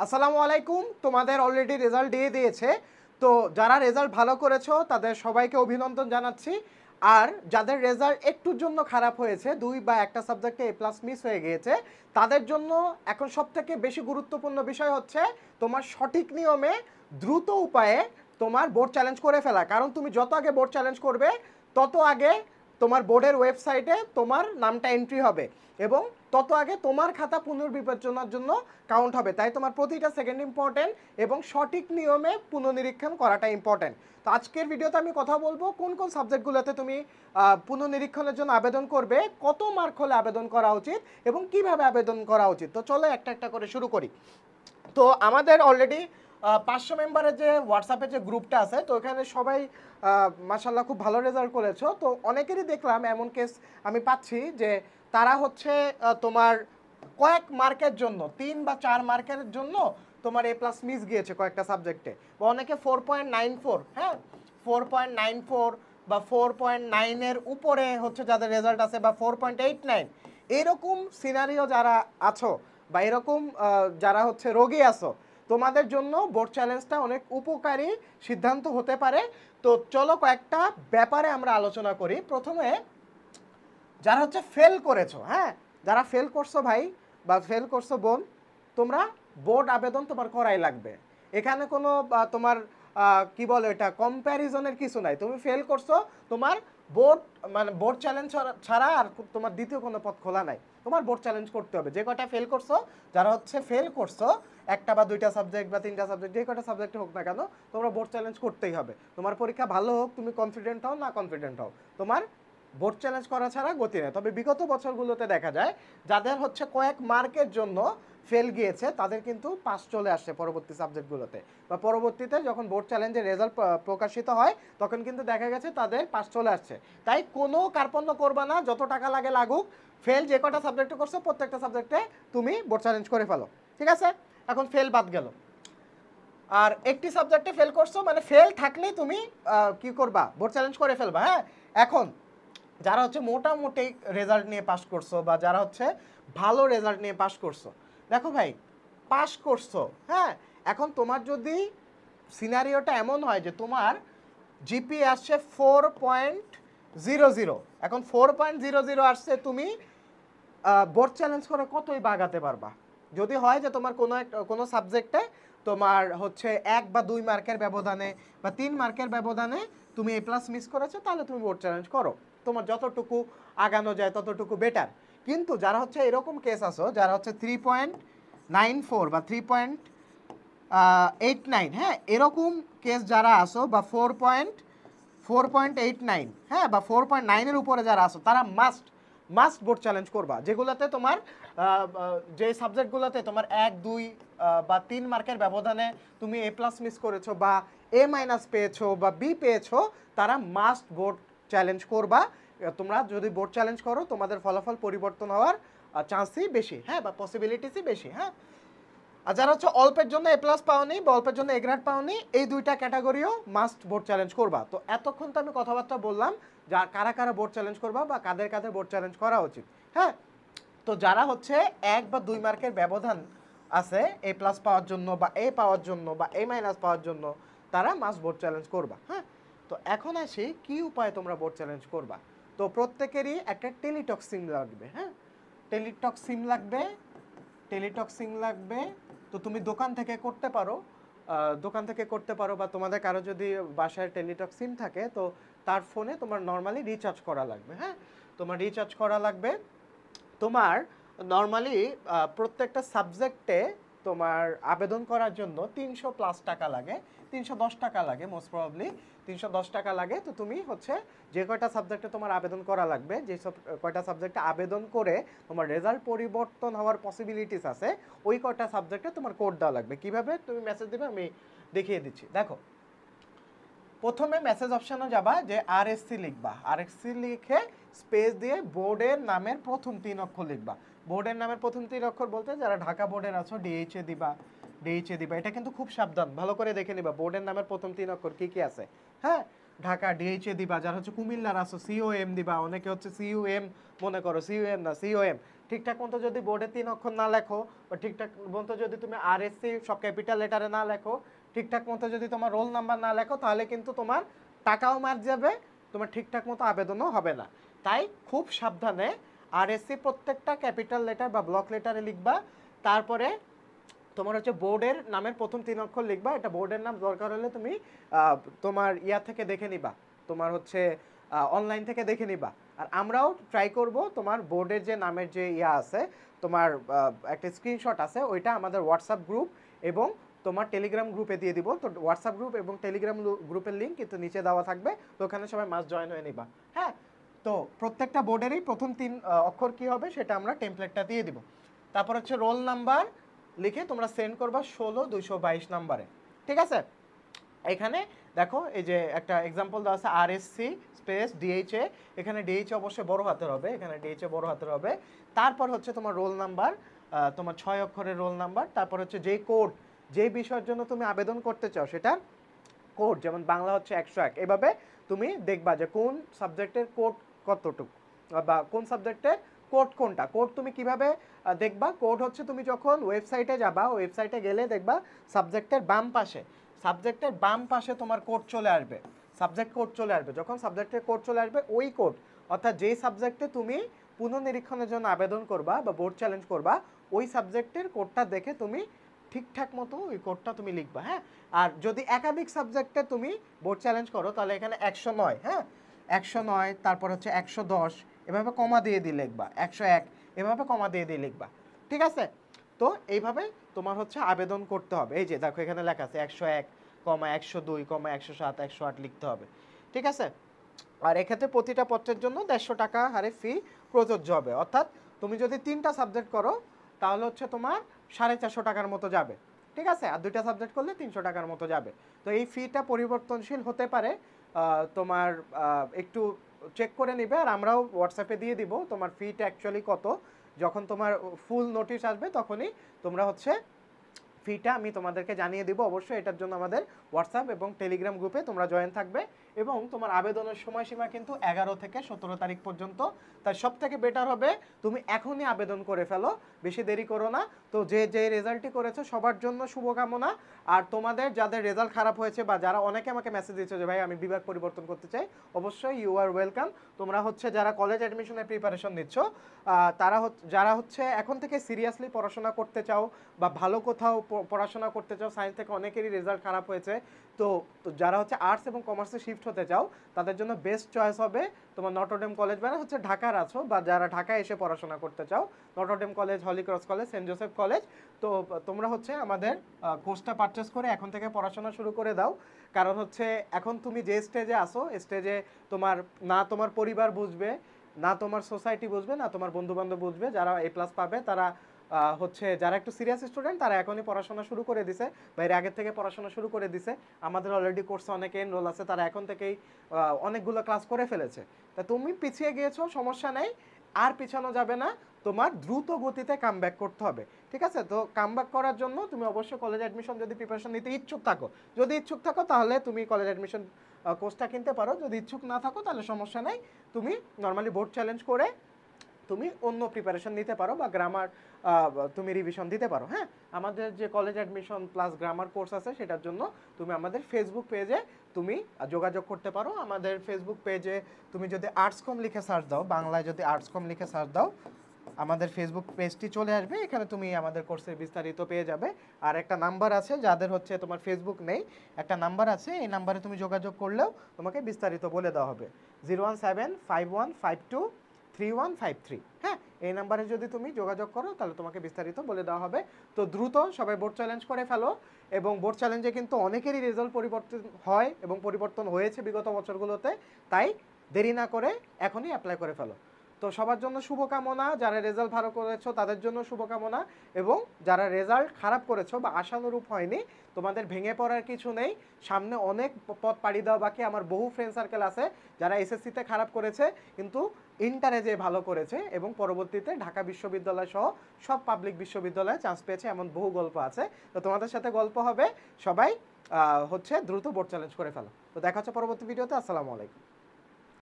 আসসালামু আলাইকুম। তোমাদের অলরেডি রেজাল্ট দিয়ে দিয়েছে। তো যারা রেজাল্ট ভালো করেছো তাদের সবাইকে অভিনন্দন জানাচ্ছি। আর যাদের রেজাল্ট একটুর জন্য খারাপ হয়েছে, 2 বা একটা সাবজেক্টে এ প্লাস মিস হয়ে গিয়েছে, তাদের জন্য এখন সবথেকে বেশি গুরুত্বপূর্ণ বিষয় হচ্ছে তোমার সঠিক নিয়মে দ্রুত উপায়ে তোমার বোর্ড চ্যালেঞ্জ করে ফেলা। কারণ তুমি যত আগে বোর্ড চ্যালেঞ্জ করবে তত আগে তোমার বোর্ডের ওয়েবসাইটে তোমার নামটা এন্ট্রি হবে এবং তত আগে তোমার খাতা পুনর্বিবেচনার জন্য কাউন্ট হবে। তাই তোমার প্রতিটা সেকেন্ড ইম্পর্টেন্ট এবং সঠিক নিয়মে পুনর্নিরীক্ষণ করাটা ইম্পর্টেন্ট। তো আজকের ভিডিওতে আমি কথা বলবো কোন কোন সাবজেক্টগুলোতে তুমি পুনর্নিরীক্ষণের জন্য আবেদন করবে, কত মার্ক হলে আবেদন করা উচিত এবং কিভাবে আবেদন করা উচিত। তো চলো একটা একটা করে শুরু করি। তো আমাদের অলরেডি 500 মেম্বারের যে হোয়াটসঅ্যাপে যে গ্রুপটা আছে, তো এখানে সবাই মাশাআল্লাহ খুব ভালো রেজাল্ট করেছো। তো অনেকেরই দেখলাম এমন কেস আমি পাচ্ছি যে তারা হচ্ছে তোমার কয়েক মার্কের জন্য 3 বা 4 মার্কের জন্য তোমার এ প্লাস মিস গিয়েছে কয়েকটা সাবজেক্টে, বা অনেকে 4.94, হ্যাঁ 4.94 বা 4.9 এর উপরে হচ্ছে যাদের রেজাল্ট আছে, বা 4.89, এরকম সিনারিও যারা আছো বা এরকম যারা হচ্ছে রোগী আছো, তোমাদের জন্য বোর্ড চ্যালেঞ্জটা অনেক উপকারী সিদ্ধান্ত হতে পারে। তো চলো কয়েকটা ব্যাপারে আমরা আলোচনা করি। প্রথমে যারা হচ্ছে ফেল করেছো, হ্যাঁ যারা ফেল করছো ভাই বা ফেল করছো বোন, তোমরা বোর্ড আবেদন তোমার করাই লাগবে। এখানে কোনো তোমার কি বলে এটা কম্প্যারিজনের কিছু নাই। তুমি ফেল করছো, তোমার বোর্ড মানে বোর্ড চ্যালেঞ্জ ছাড়া আর তোমার দ্বিতীয় কোনো পথ খোলা নাই। তোমার বোর্ড চ্যালেঞ্জ করতে হবে। যে কটা ফেল করছো, যারা হচ্ছে ফেল করছো একটা বা দুইটা সাবজেক্ট বা তিনটা সাবজেক্ট, যে কটা সাবজেক্টে হোক না কেন, তোমরা বোর্ড চ্যালেঞ্জ করতেই হবে। তোমার পরীক্ষা ভালো হোক, তুমি কনফিডেন্ট হও না কনফিডেন্ট হও, তোমার বোর্ড চ্যালেঞ্জ করা ছাড়া গতি নেই। তবে বিগত বছরগুলোতে দেখা যায় যাদের হচ্ছে কয়েক মার্কের জন্য ফেল গিয়েছে তাদের কিন্তু পাস চলে আসছে পরবর্তী সাবজেক্টগুলোতে, বা পরবর্তীতে যখন বোর্ড চ্যালেঞ্জের রেজাল্ট প্রকাশিত হয় তখন কিন্তু দেখা গেছে তাদের পাস চলে আসছে। তাই কোনো কার্পণ্য করবা না, যত টাকা লাগে লাগুক, ফেল যে কটা সাবজেক্টে করছো প্রত্যেকটা সাবজেক্টে তুমি বোর্ড চ্যালেঞ্জ করে ফেলো, ঠিক আছে? এখন ফেল বাদ গেল, আর একটি সাবজেক্টে ফেল করছো মানে ফেল থাকলেই তুমি কি করবা, বোর্ড চ্যালেঞ্জ করে ফেলবা। হ্যাঁ, এখন যারা হচ্ছে মোটামুটি রেজাল্ট নিয়ে পাস করছো বা যারা হচ্ছে ভালো রেজাল্ট নিয়ে পাস করছো, দেখো ভাই পাস করছো, হ্যাঁ এখন তোমার যদি সিনারিওটা এমন হয় যে তোমার জিপি আসছে 4.00, এখন 4.00 আসছে, তুমি বোর্ড চ্যালেঞ্জ করে কতই বাগাতে পারবা? যদি হয় যে তোমার কোনো সাবজেক্টে তোমার হচ্ছে 1 বা 2 মার্কের ব্যবধানে বা 3 মার্কের ব্যবধানে তুমি এ প্লাস মিস করেছো, তাহলে তুমি বোর্ড চ্যালেঞ্জ করো। তোমার যতটুকু আগানো যায় ততটুকু বেটার। কিন্তু যারা হচ্ছে এরকম কেস আছো, যারা হচ্ছে 3.94 বা 3.89, হ্যাঁ এরকম কেস যারা আসো, বা 4.89, হ্যাঁ বা 4.9 এর উপরে যারা আসো, তারা মাস্ট বোর্ড চ্যালেঞ্জ করবা। যেগুলোতে তোমার যে সাবজেক্টগুলোতে তোমার 1, 2 বা 3 মার্কের ব্যবধানে তুমি এ প্লাস মিস করেছো বা এ মাইনাস পেয়েছো বা বি পেয়েছো, তারা মাস্ট বোর্ড চ্যালেঞ্জ করবা। তোমরা যদি বোর্ড চ্যালেঞ্জ করো তোমাদের ফলাফল পরিবর্তন হওয়ার চান্সই বেশি, হ্যাঁ বা পসিবিলিটিসই বেশি। হ্যাঁ, আর যারা হচ্ছে অল্পের জন্য এ প্লাস পাওনি বা অল্পের জন্য এ গ্রেড পাওনি, এই দুইটা ক্যাটাগরিও মাস্ট বোর্ড চ্যালেঞ্জ করবা। তো এতক্ষণ তো আমি কথাবার্তা বললাম যা কারা কারা বোর্ড চ্যালেঞ্জ করবা বা কাদের কাদের বোর্ড চ্যালেঞ্জ করা উচিত। হ্যাঁ, তো যারা হচ্ছে 1 বা 2 মার্কের ব্যবধান আছে এ প্লাস পাওয়ার জন্য বা এ পাওয়ার জন্য বা এ মাইনাস পাওয়ার জন্য, তারা মাস্ট বোর্ড চ্যালেঞ্জ করবা। হ্যাঁ, তো এখন আসি কি উপায়ে তোমরা বোর্ড চ্যালেঞ্জ করবা। তো প্রত্যেকেরই একটা টেলিটক সিম লাগবে। হ্যাঁ, টেলিটক সিম লাগবে, টেলিটক সিম লাগবে। তো তুমি দোকান থেকে করতে পারো, দোকান থেকে করতে পারো, বা তোমাদের কারো যদি বাসায় টেলিটক সিম থাকে তো তার ফোনে তোমার নর্মালি রিচার্জ করা লাগবে। হ্যাঁ, তোমার রিচার্জ করা লাগবে। তোমার নর্মালি প্রত্যেকটা সাবজেক্টে তোমার আবেদন করার জন্য 300+ টাকা লাগে, 310 টাকা লাগে মোস্ট প্রবাবলি, 310 টাকা লাগে। তো তুমি হচ্ছে যে কয়টা সাবজেক্টে তোমার আবেদন করা লাগবে, যে সব কয়টা সাবজেক্টে আবেদন করে তোমার রেজাল্ট পরিবর্তন হওয়ার পসিবিলিটিস আছে, ওই কয়টা সাবজেক্টে তোমার কোড দেওয়া লাগবে। কিভাবে তুমি মেসেজ দেবে আমি দেখিয়ে দিচ্ছি। দেখো, প্রথমে মেসেজ অপশনে যাবা, যে আরএসসি লিখবা, আরএসসি লিখে স্পেস দিয়ে বোর্ডের নামের প্রথম 3 অক্ষর লিখবা। বোর্ডের নামের প্রথম 3 অক্ষর বলতে যারা ঢাকা বোর্ডের আছো ডিএইচএ দিবা, ডিএইচএ দিবা। এটা কিন্তু খুব সাবধান, ভালো করে দেখে নিবা বোর্ডের নামের প্রথম 3 অক্ষর কি কি আছে। হ্যাঁ, ঢাকা ডিএইচএ দিবা। যারা হচ্ছে কুমিল্লার আছো সিওএম দিবা, অনেকে হচ্ছে সিইউএম মনে করো, সিইউএম না সিওএম, ঠিকঠাক মতো যদি বোর্ডে 3 অক্ষর না লেখো বা ঠিকঠাক মতো যদি তুমি আরএসসি সব ক্যাপিটাল লেটারে না লেখো, ঠিকঠাক মতো যদি তোমার রোল নাম্বার না লেখো, তাহলে কিন্তু তোমার টাকাও মার যাবে, তোমার ঠিকঠাক মতো আবেদনও হবে না। তাই খুব সাবধানে আরএসসি প্রত্যেকটা ক্যাপিটাল লেটার বা ব্লক লেটারে লিখবা। তারপরে তোমার হচ্ছে বোর্ডের নামের প্রথম 3 অক্ষর লিখবা। এটা বোর্ডের নাম, দরকার হলে তুমি তোমার ইয়া থেকে দেখে নিবা, তোমার হচ্ছে অনলাইন থেকে দেখে নিবা। আর আমরাও ট্রাই করব তোমার বোর্ডের যে নামের যে ইয়া আছে, তোমার একটা স্ক্রিনশট আছে, ওইটা আমাদের হোয়াটসঅ্যাপ গ্রুপ এবং তোমার টেলিগ্রাম গ্রুপে দিয়ে দিব। তো হোয়াটসঅ্যাপ গ্রুপ এবং টেলিগ্রাম গ্রুপের লিঙ্ক কিন্তু নিচে দেওয়া থাকবে, তো ওখানে সবাই মাস্ট জয়েন হয়ে নিবা। হ্যাঁ, তো প্রত্যেকটা বোর্ডেরই প্রথম 3 অক্ষর কি হবে সেটা আমরা টেমপ্লেটটা দিয়ে দিব। তারপর হচ্ছে রোল নাম্বার লিখে তোমরা সেন্ড করবা 16222 নাম্বারে। ঠিক আছে, এখানে দেখো এই যে একটা এক্সাম্পল দেওয়া আছে আরএসসি স্পেস ডিএইচএ, এখানে ডিএইচএ অবশ্যই বড় হাতের হবে, এখানে ডিএইচএ বড় হাতের হবে। তারপর হচ্ছে তোমার রোল নাম্বার, তোমার 6 অক্ষরের রোল নাম্বার। তারপর হচ্ছে যেই কোড, যেই বিষয়ের জন্য তুমি আবেদন করতে চাও সেটার কোড, যেমন বাংলা হচ্ছে 101, এভাবে তুমি দেখবা যে কোন সাবজেক্টের কোড কতটুকু বা কোন সাবজেক্টের কোড কোনটা। কোড তুমি কিভাবে দেখবা? কোড হচ্ছে তুমি যখন ওয়েবসাইটে যাবা, ওয়েবসাইটে গেলে দেখবা সাবজেক্টের বাম পাশে তোমার কোড চলে আসবে, সাবজেক্ট কোড চলে আসবে। যখন সাবজেক্টের কোড চলে আসবে, ওই কোড অর্থাৎ যেই সাবজেক্টে তুমি পুনর্নিরীক্ষণের জন্য আবেদন করবা বা বোর্ড চ্যালেঞ্জ করবা, ওই সাবজেক্টের কোডটা দেখে তুমি ঠিকঠাক মতো ওই কোডটা তুমি লিখবা। হ্যাঁ, আর যদি একাধিক সাবজেক্টে তুমি বোর্ড চ্যালেঞ্জ করো তাহলে এখানে 109, হ্যাঁ 109, তারপর হচ্ছে 110, এভাবে কমা দিয়ে লিখবা, 101 এভাবে কমা দিয়ে লিখবা। ঠিক আছে, তো এইভাবে তোমার হচ্ছে আবেদন করতে হবে। এই যে দেখো এখানে লেখা আছে 101, 102, 107, 108 লিখতে হবে। ঠিক আছে, আর এক্ষেত্রে প্রতিটা পত্রের জন্য 150 টাকা হারে ফি প্রযোজ্য হবে। অর্থাৎ তুমি যদি 3টা সাবজেক্ট করো তাহলে হচ্ছে তোমার 450 টাকার মতো যাবে। ঠিক আছে, আর 2টা সাবজেক্ট করলে 300 টাকার মতো যাবে। তো এই ফিটা পরিবর্তনশীল হতে পারে, তোমার একটু চেক করে নিবে, আর আমরাও হোয়াটসঅ্যাপে দিয়ে দিব তোমার ফিটা অ্যাকচুয়ালি কত। যখন তোমার ফুল নোটিশ আসবে তখনই তোমরা হচ্ছে ফিটা আমি তোমাদেরকে জানিয়ে দিব। অবশ্যই এটার জন্য আমাদের হোয়াটসঅ্যাপ এবং টেলিগ্রাম গ্রুপে তোমরা জয়েন থাকবে। এবং তোমার আবেদনের সময়সীমা কিন্তু 11 থেকে 17 তারিখ পর্যন্ত। তাই সব থেকে বেটার হবে তুমি এখনই আবেদন করে ফেলো, বেশি দেরি করো না। তো যে রেজাল্টই করেছো সবার জন্য শুভকামনা। আর তোমাদের যাদের রেজাল্ট খারাপ হয়েছে বা যারা অনেকে আমাকে মেসেজ দিয়েছে যে ভাই আমি বিভাগ পরিবর্তন করতে চাই, অবশ্যই ইউ আর ওয়েলকাম। তোমরা হচ্ছে যারা কলেজ অ্যাডমিশনের প্রিপারেশন নিচ্ছ, যারা হচ্ছে এখন থেকে সিরিয়াসলি পড়াশোনা করতে চাও বা ভালো কোথাও পড়াশোনা করতে চাও, সায়েন্স থেকে অনেকেরই রেজাল্ট খারাপ হয়েছে, তো যারা হচ্ছে আর্টস এবং কমার্সে শিফট হতে চাও তাদের জন্য বেস্ট চয়েস হবে তোমার নটরডেম কলেজ। মানে হচ্ছে ঢাকার আছো বা যারা ঢাকায় এসে পড়াশোনা করতে চাও, Notre Dame College, Holy Cross College, Saint Joseph College. তো তোমরা হচ্ছে আমাদের কোর্সটা পারচেস করে এখন থেকে পড়াশোনা শুরু করে দাও। কারণ হচ্ছে এখন তুমি যে স্টেজে আসো, স্টেজে তোমার না তোমার পরিবার বুঝবে, না তোমার সোসাইটি বুঝবে, না তোমার বন্ধুবান্ধব বুঝবে। যারা A+ পাবে তারা হচ্ছে যারা একটু সিরিয়াস স্টুডেন্ট তারা এখনই পড়াশোনা শুরু করে দিছে, বাইরে আগের থেকে পড়াশোনা শুরু করে দিছে। আমাদের অলরেডি কোর্সে অনেকে এনরোল আছে, তারা এখন থেকেই অনেকগুলো ক্লাস করে ফেলেছে। তা তুমি পিছিয়ে গিয়েছো, সমস্যা নেই, আর পিছানো যাবে না, তোমার দ্রুত গতিতে কামব্যাক করতে হবে। ঠিক আছে, তো কামব্যাক করার জন্য তুমি অবশ্যই কলেজ অ্যাডমিশন যদি প্রিপারেশন নিতে ইচ্ছুক থাকো, তাহলে তুমি কলেজ অ্যাডমিশন কোর্সটা কিনতে পারো। যদি ইচ্ছুক না থাকো তাহলে সমস্যা নেই, তুমি নর্মালি বোর্ড চ্যালেঞ্জ করে তুমি অন্য প্রিপারেশন নিতে পারো বা গ্রামার তুমি রিভিশন দিতে পারো। হ্যাঁ, আমাদের যে college admission plus grammar course আছে সেটার জন্য তুমি আমাদের ফেসবুক পেজে তুমি যোগাযোগ করতে পারো। আমাদের ফেসবুক পেজে তুমি যদি আর্টসকম লিখে সার্চ দাও, বাংলায় যদি আর্টসকম লিখে সার্চ দাও, আমাদের ফেসবুক পেজটি চলে আসবে, এখানে তুমি আমাদের কোর্সের বিস্তারিত পেয়ে যাবে। আর একটা নাম্বার আছে, যাদের হচ্ছে তোমার ফেসবুক নেই, একটা নাম্বার আছে, এই নাম্বারে তুমি যোগাযোগ করলেও তোমাকে বিস্তারিত বলে দেওয়া হবে, 01751523153। হ্যাঁ, এই নাম্বারে যদি তুমি যোগাযোগ করো তাহলে তোমাকে বিস্তারিত বলে দেওয়া হবে। তো দ্রুত সবাই বোর্ড চ্যালেঞ্জ করে ফেলো। এবং বোর্ড চ্যালেঞ্জে কিন্তু অনেকেরই রেজাল্ট পরিবর্তন হয় এবং পরিবর্তন হয়েছে বিগত বছরগুলোতে, তাই দেরি না করে এখনই অ্যাপ্লাই করে ফেলো। তো সবার জন্য শুভকামনা, যারা রেজাল্ট ভালো করেছো তাদের জন্য শুভকামনা, এবং যারা রেজাল্ট খারাপ করেছো বা আশানুরূপ হয়নি, তোমাদের ভেঙে পড়ার কিছু নেই, সামনে অনেক পথ পাড়ি দেওয়া বাকি। আমার বহু ফ্রেন্ড সার্কেল আছে যারা এসএসসিতে খারাপ করেছে কিন্তু ইন্টারে যে ভালো করেছে এবং পরবর্তীতে ঢাকা বিশ্ববিদ্যালয় সহ সব পাবলিক বিশ্ববিদ্যালয়ে চান্স পেয়েছে, এমন বহু গল্প আছে। তো তোমাদের সাথে গল্প হবে, সবাই হচ্ছে দ্রুত বোর্ড চ্যালেঞ্জ করে ফেলো। তো দেখা হচ্ছে পরবর্তী ভিডিওতে। আসসালামু আলাইকুম।